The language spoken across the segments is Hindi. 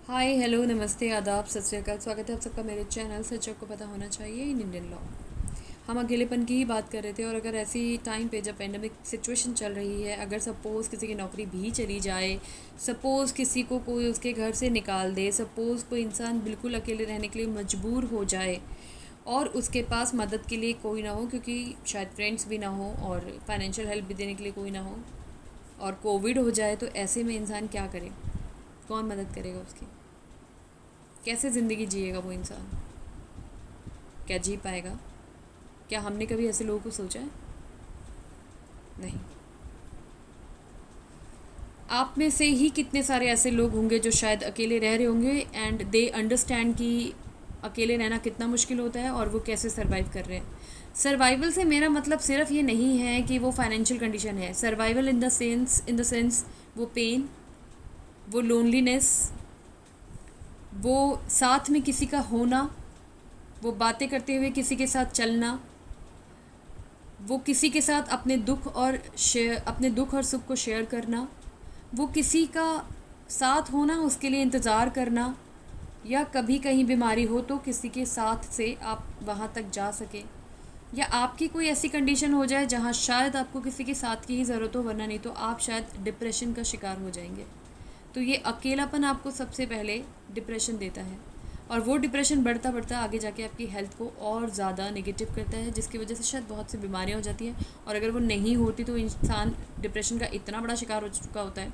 हाय हेलो नमस्ते आदाब सत श्री अकाल। स्वागत है आप सबका मेरे चैनल सच को पता होना चाहिए इन इंडियन लॉ। हम अकेलेपन की ही बात कर रहे थे और अगर ऐसी टाइम पे जब पेंडेमिक सिचुएशन चल रही है, अगर सपोज़ किसी की नौकरी भी चली जाए, सपोज़ किसी को कोई उसके घर से निकाल दे, सपोज़ कोई इंसान बिल्कुल अकेले रहने के लिए मजबूर हो जाए और उसके पास मदद के लिए कोई ना हो, क्योंकि शायद फ्रेंड्स भी ना हो और फाइनेंशियल हेल्प भी देने के लिए कोई ना हो, और कोविड हो जाए, तो ऐसे में इंसान क्या करे? कौन मदद करेगा उसकी? कैसे ज़िंदगी जिएगा वो इंसान? क्या जी पाएगा? क्या हमने कभी ऐसे लोगों को सोचा है? नहीं। आप में से ही कितने सारे ऐसे लोग होंगे जो शायद अकेले रह रहे होंगे एंड दे अंडरस्टैंड कि अकेले रहना कितना मुश्किल होता है और वो कैसे सर्वाइव कर रहे हैं। सर्वाइवल से मेरा मतलब सिर्फ ये नहीं है कि वो फाइनेंशियल कंडीशन है। सर्वाइवल इन द सेंस वो पेन, वो लोनलीनेस, वो साथ में किसी का होना, वो बातें करते हुए किसी के साथ चलना, वो किसी के साथ अपने दुख और सुख को शेयर करना, वो किसी का साथ होना, उसके लिए इंतज़ार करना, या कभी कहीं बीमारी हो तो किसी के साथ से आप वहाँ तक जा सके, या आपकी कोई ऐसी कंडीशन हो जाए जहाँ शायद आपको किसी के साथ की ही ज़रूरत हो, वरना नहीं तो आप शायद डिप्रेशन का शिकार हो जाएंगे। तो ये अकेलापन आपको सबसे पहले डिप्रेशन देता है, और वो डिप्रेशन बढ़ता बढ़ता आगे जाके आपकी हेल्थ को और ज़्यादा नेगेटिव करता है, जिसकी वजह से शायद बहुत सी बीमारियाँ हो जाती हैं, और अगर वो नहीं होती तो इंसान डिप्रेशन का इतना बड़ा शिकार हो चुका होता है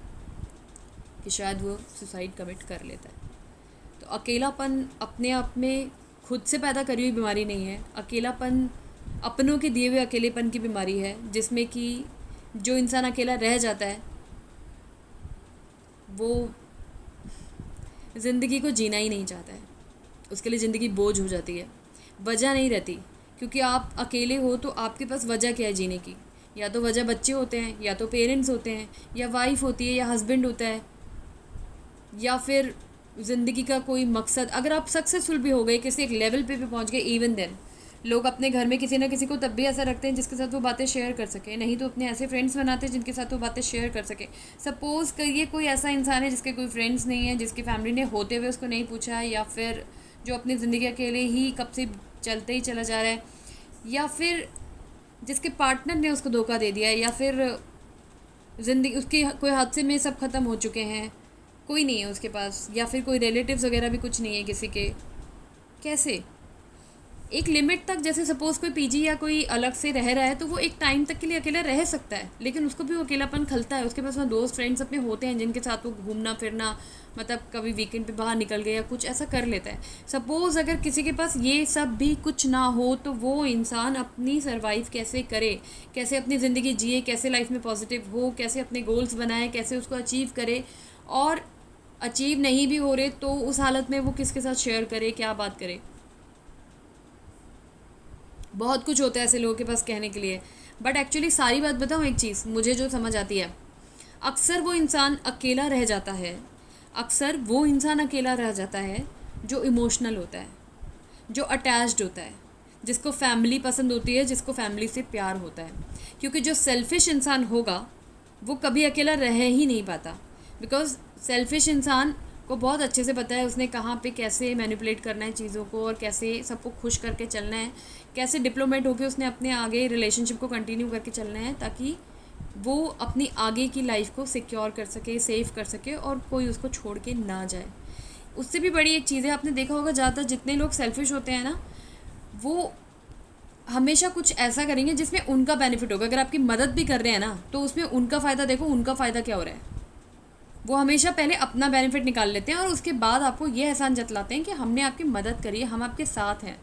कि शायद वो सुसाइड कमिट कर लेता है। तो अकेलापन अपने आप में खुद से पैदा करी हुई बीमारी नहीं है। अकेलापन अपनों के दिए हुए अकेलेपन की बीमारी है, जिसमें कि जो इंसान अकेला रह जाता है वो ज़िंदगी को जीना ही नहीं चाहता है। उसके लिए ज़िंदगी बोझ हो जाती है, वजह नहीं रहती, क्योंकि आप अकेले हो तो आपके पास वजह क्या है जीने की? या तो वजह बच्चे होते हैं, या तो पेरेंट्स होते हैं, या वाइफ होती है, या हस्बैंड होता है, या फिर ज़िंदगी का कोई मकसद। अगर आप सक्सेसफुल भी हो गए, किसी एक लेवल पे भी पहुंच गए, इवन देन लोग अपने घर में किसी ना किसी को तब भी ऐसा रखते हैं जिसके साथ वो बातें शेयर कर सके, नहीं तो अपने ऐसे फ्रेंड्स बनाते हैं जिनके साथ वो बातें शेयर कर सके। सपोज़ करिए कोई ऐसा इंसान है जिसके कोई फ्रेंड्स नहीं है, जिसकी फैमिली ने होते हुए उसको नहीं पूछा है, या फिर जो अपनी ज़िंदगी अकेले ही कब से चलते ही चला जा रहा है, या फिर जिसके पार्टनर ने उसको धोखा दे दिया है, या फिर ज़िंदगी उसके कोई हादसे में सब ख़त्म हो चुके हैं, कोई नहीं है उसके पास, या फिर कोई रिलेटिव्स वगैरह भी कुछ नहीं है किसी के। कैसे? एक लिमिट तक, जैसे सपोज़ कोई पीजी या कोई अलग से रह रहा है तो वो एक टाइम तक के लिए अकेला रह सकता है, लेकिन उसको भी वो अकेलापन खलता है। उसके पास ना दोस्त फ्रेंड्स अपने होते हैं जिनके साथ वो घूमना फिरना, मतलब कभी वीकेंड पे बाहर निकल गया या कुछ ऐसा कर लेता है। सपोज़ अगर किसी के पास ये सब भी कुछ ना हो तो वो इंसान अपनी सर्वाइव कैसे करे, कैसे अपनी ज़िंदगी जिए, कैसे लाइफ में पॉजिटिव हो, कैसे अपने गोल्स बनाए, कैसे उसको अचीव करे, और अचीव नहीं भी हो रहे तो उस हालत में वो किसके साथ शेयर करे, क्या बात करे। बहुत कुछ होता है ऐसे लोगों के पास कहने के लिए। बट एक्चुअली सारी बात बताऊँ, एक चीज़ मुझे जो समझ आती है, अक्सर वो इंसान अकेला रह जाता है, अक्सर वो इंसान अकेला रह जाता है जो इमोशनल होता है, जो अटैच्ड होता है, जिसको फैमिली पसंद होती है, जिसको फैमिली से प्यार होता है। क्योंकि जो सेल्फिश इंसान होगा वो कभी अकेला रह ही नहीं पाता, बिकॉज सेल्फिश इंसान को बहुत अच्छे से पता है उसने कहाँ पे कैसे मैनिपुलेट करना है चीज़ों को, और कैसे सबको खुश करके चलना है, कैसे डिप्लोमेट होकर उसने अपने आगे रिलेशनशिप को कंटिन्यू करके चलना है, ताकि वो अपनी आगे की लाइफ को सिक्योर कर सके, सेव कर सके, और कोई उसको छोड़ के ना जाए। उससे भी बड़ी एक चीज़ है, आपने देखा होगा ज़्यादातर जितने लोग सेल्फिश होते हैं ना, वो हमेशा कुछ ऐसा करेंगे जिसमें उनका बेनिफिट होगा। अगर आपकी मदद भी कर रहे हैं ना, तो उसमें उनका फ़ायदा देखो, उनका फ़ायदा क्या हो रहा है। वो हमेशा पहले अपना बेनिफिट निकाल लेते हैं और उसके बाद आपको ये एहसान जतलाते हैं कि हमने आपकी मदद करी है, हम आपके साथ हैं।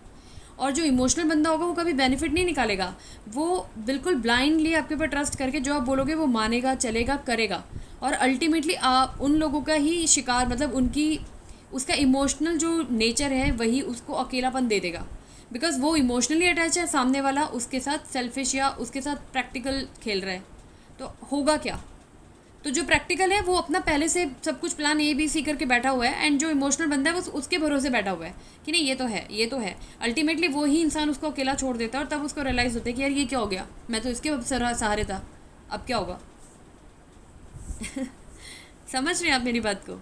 और जो इमोशनल बंदा होगा वो कभी बेनिफिट नहीं निकालेगा, वो बिल्कुल ब्लाइंडली आपके ऊपर ट्रस्ट करके जो आप बोलोगे वो मानेगा, चलेगा, करेगा, और अल्टीमेटली आप उन लोगों का ही शिकार, मतलब उसका इमोशनल जो नेचर है वही उसको अकेलापन दे देगा, बिकॉज वो इमोशनली अटैच है, सामने वाला उसके साथ सेल्फिश या उसके साथ प्रैक्टिकल खेल रहा है। तो होगा क्या? तो जो प्रैक्टिकल है वो अपना पहले से सब कुछ प्लान ABC करके बैठा हुआ है, एंड जो इमोशनल बंदा है वो उसके भरोसे बैठा हुआ है कि नहीं ये तो है, ये तो है। अल्टीमेटली वो ही इंसान उसको अकेला छोड़ देता है, और तब उसको रियलाइज़ होता है कि यार ये क्या हो गया, मैं तो इसके सहारे था, अब क्या होगा। समझ रहे हैं आप मेरी बात को?